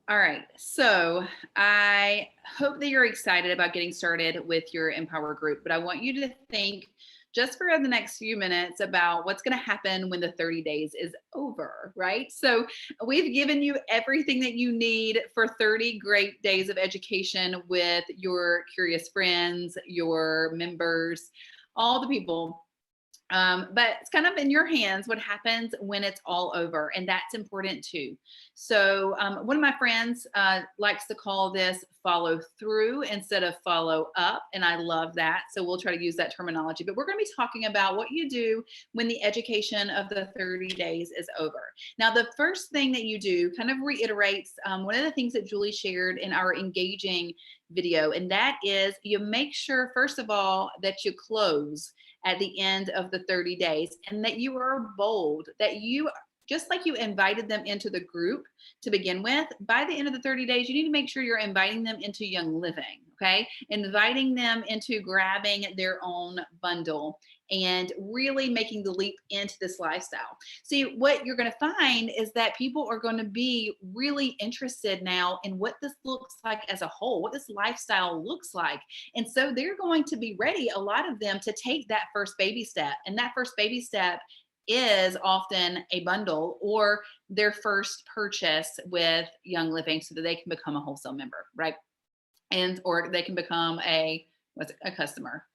All right. So I hope that you're excited about getting started with your Empower group, but I want you to think just for the next few minutes about what's going to happen when the 30 days is over, right? So we've given you everything that you need for 30 great days of education with your curious friends, your members, all the people, but it's kind of in your hands what happens when it's all over, and that's important too. So, one of my friends likes to call this follow through instead of follow up, and I love that. So, we'll try to use that terminology, but we're going to be talking about what you do when the education of the 30 days is over. Now, the first thing that you do kind of reiterates one of the things that Julie shared in our engaging video, and that is you make sure, first of all, that you close at the end of the 30 days and that you are bold, that you just like you invited them into the group to begin with, by the end of the 30 days, you need to make sure you're inviting them into Young Living, okay? Inviting them into grabbing their own bundle and really making the leap into this lifestyle. See, what you're going to find is that people are going to be really interested now in what this looks like as a whole, what this lifestyle looks like. And so they're going to be ready, a lot of them, to take that first baby step. And that first baby step is often a bundle or their first purchase with Young Living so that they can become a wholesale member, right? And or they can become a customer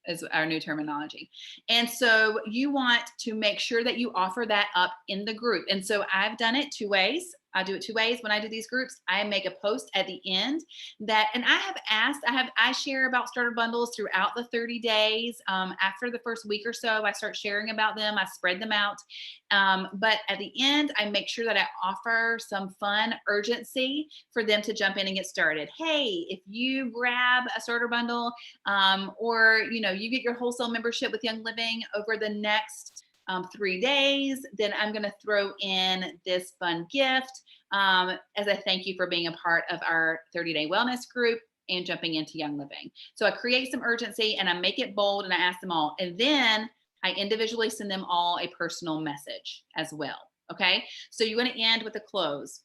is our new terminology. And so you want to make sure that you offer that up in the group. And so I've done it two ways. I do it two ways when I do these groups. I make a post at the end that, and I share about starter bundles throughout the 30 days. After the first week or so, I start sharing about them. I spread them out. But at the end, I make sure that I offer some fun urgency for them to jump in and get started. Hey, if you grab a starter bundle, or you get your wholesale membership with Young Living over the next 3 days, then I'm going to throw in this fun gift as a thank you for being a part of our 30-day wellness group and jumping into Young Living. So I create some urgency and I make it bold and I ask them all. And then I individually send them all a personal message as well. Okay. So you want to end with a close.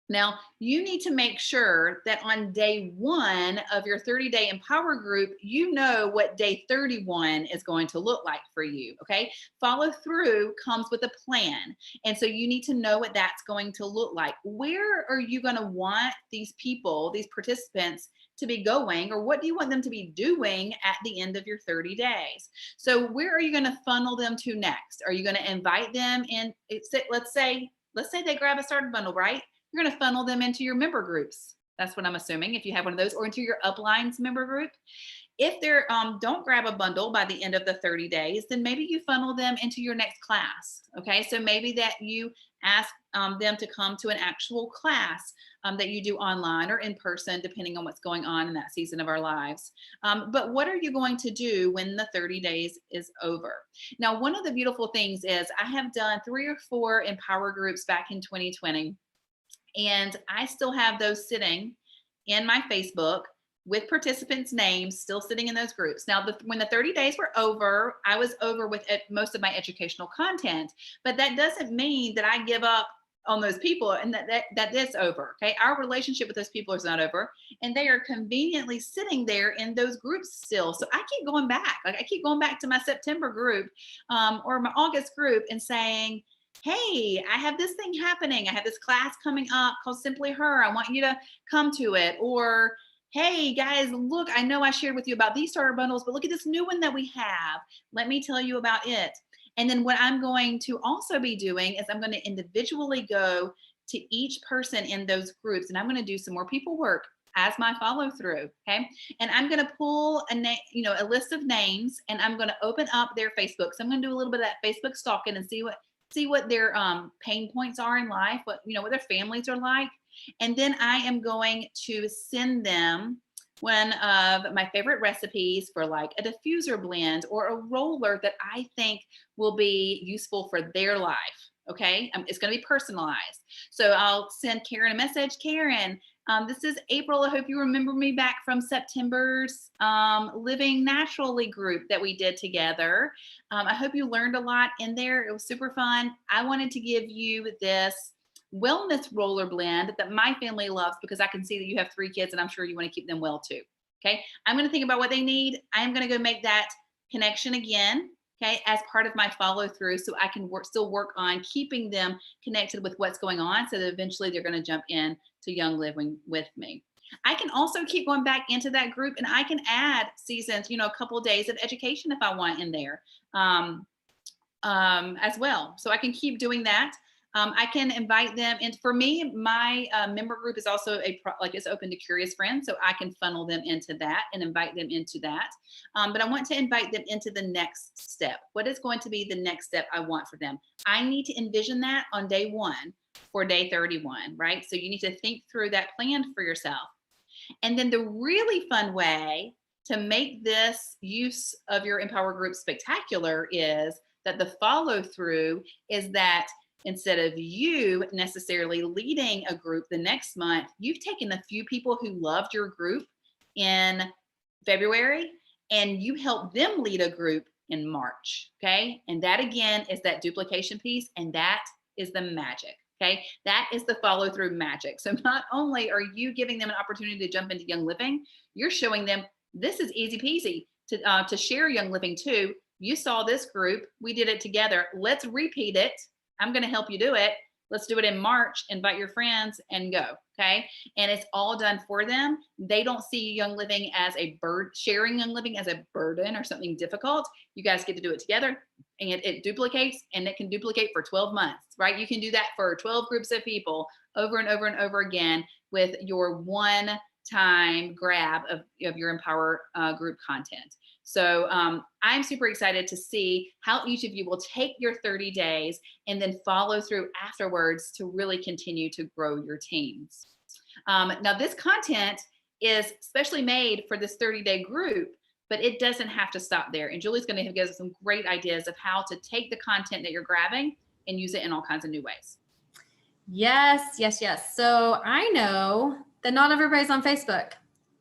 Now, you need to make sure that on day one of your 30-day Empower group, you know what day 31 is going to look like for you, okay? Follow through comes with a plan. And so you need to know what that's going to look like. Where are you going to want these people, these participants, to be going, or what do you want them to be doing at the end of your 30 days? So where are you going to funnel them to next? Are you going to invite them in? Let's say they grab a starter bundle, right? You're going to funnel them into your member groups. That's what I'm assuming, if you have one of those, or into your uplines member group. If they don't grab a bundle by the end of the 30 days, then maybe you funnel them into your next class. Okay, so maybe that you ask them to come to an actual class that you do online or in person, depending on what's going on in that season of our lives. But what are you going to do when the 30 days is over? Now, one of the beautiful things is I have done 3 or 4 Empower groups back in 2020. And I still have those sitting in my Facebook with participants' names still sitting in those groups. Now, when the 30 days were over, I was over with most of my educational content, but that doesn't mean that I give up on those people and that it's over. Okay. Our relationship with those people is not over, and they are conveniently sitting there in those groups still. So I keep going back. Like I keep going back to my September group or my August group and saying, hey, I have this thing happening. I have this class coming up called Simply Her. I want you to come to it. Or, hey, guys, look, I know I shared with you about these starter bundles, but look at this new one that we have. Let me tell you about it. And then what I'm going to also be doing is I'm going to individually go to each person in those groups, and I'm going to do some more people work as my follow through. Okay. And I'm going to pull a list of names, and I'm going to open up their Facebook. So I'm going to do a little bit of that Facebook stalking and see what their pain points are in life, what their families are like. And then I am going to send them one of my favorite recipes for like a diffuser blend or a roller that I think will be useful for their life. Okay. It's going to be personalized. So I'll send Karen a message. Karen, this is April. I hope you remember me back from September's Living Naturally group that we did together. I hope you learned a lot in there. It was super fun. I wanted to give you this wellness roller blend that my family loves because I can see that you have 3 kids and I'm sure you want to keep them well too. Okay. I'm going to think about what they need. I am going to go make that connection again. Okay. As part of my follow through, so I can still work on keeping them connected with what's going on so that eventually they're going to jump in to Young Living with me. I can also keep going back into that group and I can add seasons, a couple of days of education if I want in there. As well. So I can keep doing that. I can invite them. And for me, my member group is also it's open to curious friends. So I can funnel them into that and invite them into that. But I want to invite them into the next step. What is going to be the next step I want for them? I need to envision that on day 1 for day 31, right? So you need to think through that plan for yourself. And then the really fun way to make this use of your Empower group spectacular is that the follow through is that instead of you necessarily leading a group the next month, you've taken a few people who loved your group in February and you help them lead a group in March. Okay. And that again is that duplication piece. And that is the magic. Okay. That is the follow through magic. So not only are you giving them an opportunity to jump into Young Living, you're showing them this is easy peasy to share Young Living too. You saw this group, we did it together. Let's repeat it. I'm going to help you do it. Let's do it in March. Invite your friends and go. Okay. And it's all done for them. They don't see Young Living as sharing Young Living as a burden or something difficult. You guys get to do it together and it duplicates and it can duplicate for 12 months, right? You can do that for 12 groups of people over and over and over again with your one-time grab of your Empower group content. So I'm super excited to see how each of you will take your 30 days and then follow through afterwards to really continue to grow your teams. Now, this content is specially made for this 30-day group, but it doesn't have to stop there. And Julie's going to give us some great ideas of how to take the content that you're grabbing and use it in all kinds of new ways. Yes, yes, yes. So I know that not everybody's on Facebook.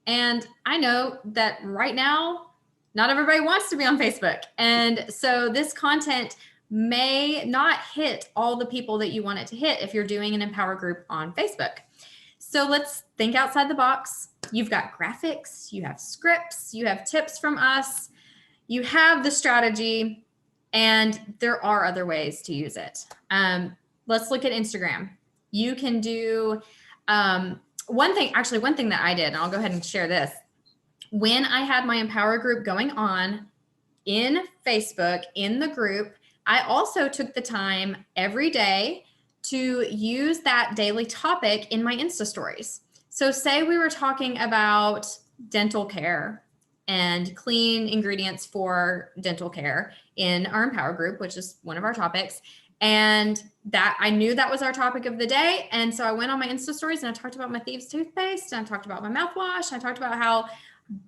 And I know that right now, not everybody wants to be on Facebook. And so this content may not hit all the people that you want it to hit if you're doing an Empower group on Facebook. So let's think outside the box. You've got graphics, you have scripts, you have tips from us, you have the strategy, and there are other ways to use it. Let's look at Instagram. You can do one thing that I did, and I'll go ahead and share this. When I had my Empower group going on in Facebook, in the group, I also took the time every day to use that daily topic in my Insta stories. So say we were talking about dental care and clean ingredients for dental care in our Empower group, which is one of our topics. And that I knew that was our topic of the day. And so I went on my Insta stories and I talked about my Thieves toothpaste and I talked about my mouthwash. I talked about how,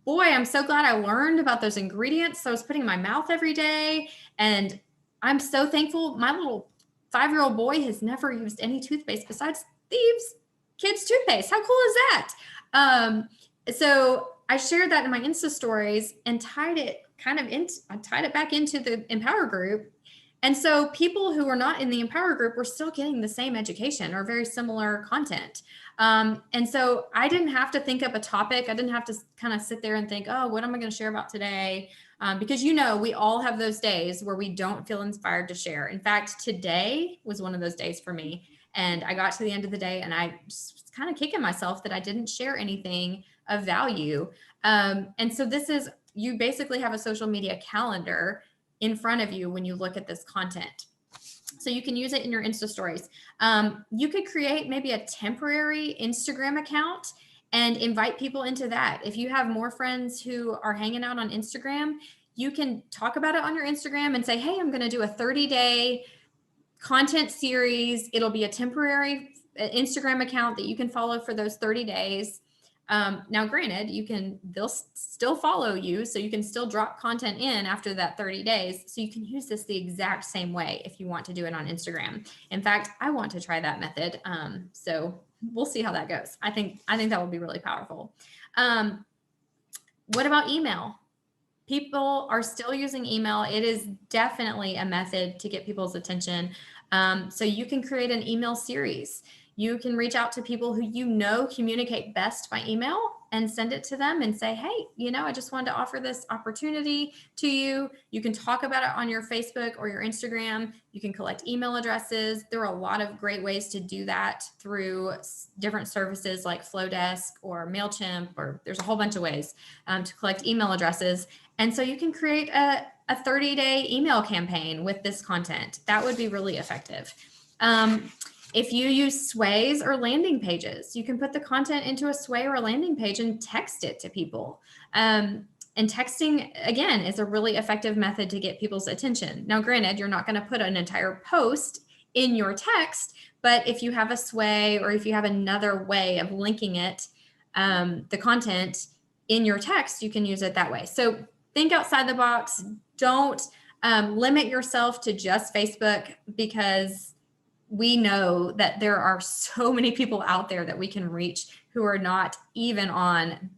boy, I'm so glad I learned about those ingredients. So I was putting in my mouth every day. And I'm so thankful. My little 5-year-old boy has never used any toothpaste besides Thieves Kids toothpaste. How cool is that? So I shared that in my Insta stories and tied it back into the Empower group. And so people who were not in the Empower group were still getting the same education or very similar content. And so I didn't have to think up a topic. I didn't have to kind of sit there and think, oh, what am I going to share about today? Because, we all have those days where we don't feel inspired to share. In fact, today was one of those days for me. And I got to the end of the day and I was kind of kicking myself that I didn't share anything of value. And so you basically have a social media calendar in front of you when you look at this content. So you can use it in your Insta stories. You could create maybe a temporary Instagram account and invite people into that. If you have more friends who are hanging out on Instagram, you can talk about it on your Instagram and say, hey, I'm going to do a 30-day content series. It'll be a temporary Instagram account that you can follow for those 30 days. Now, granted, they'll still follow you, so you can still drop content in after that 30 days. So you can use this the exact same way if you want to do it on Instagram. In fact, I want to try that method. So we'll see how that goes. I think that will be really powerful. What about email? People are still using email. It is definitely a method to get people's attention. So you can create an email series. You can reach out to people who you know communicate best by email and send it to them and say, hey, I just wanted to offer this opportunity to you. You can talk about it on your Facebook or your Instagram. You can collect email addresses. There are a lot of great ways to do that through different services like Flowdesk or MailChimp, or there's a whole bunch of ways to collect email addresses. And so you can create a 30-day email campaign with this content. That would be really effective. If you use sways or landing pages, you can put the content into a sway or a landing page and text it to people. And texting, again, is a really effective method to get people's attention. Now, granted, you're not going to put an entire post in your text, but if you have a sway or if you have another way of linking it, the content in your text, you can use it that way. So think outside the box. Don't limit yourself to just Facebook, because we know that there are so many people out there that we can reach who are not even on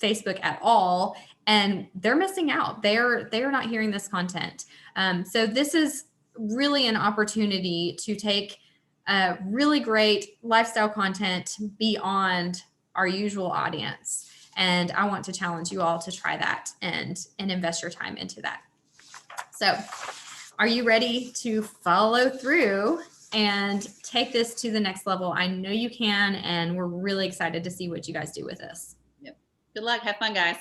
Facebook at all, and they're missing out. They're not hearing this content. So this is really an opportunity to take really great lifestyle content beyond our usual audience. And I want to challenge you all to try that and invest your time into that. So are you ready to follow through and take this to the next level? I know you can, and we're really excited to see what you guys do with this. Yep. Good luck. Have fun, guys.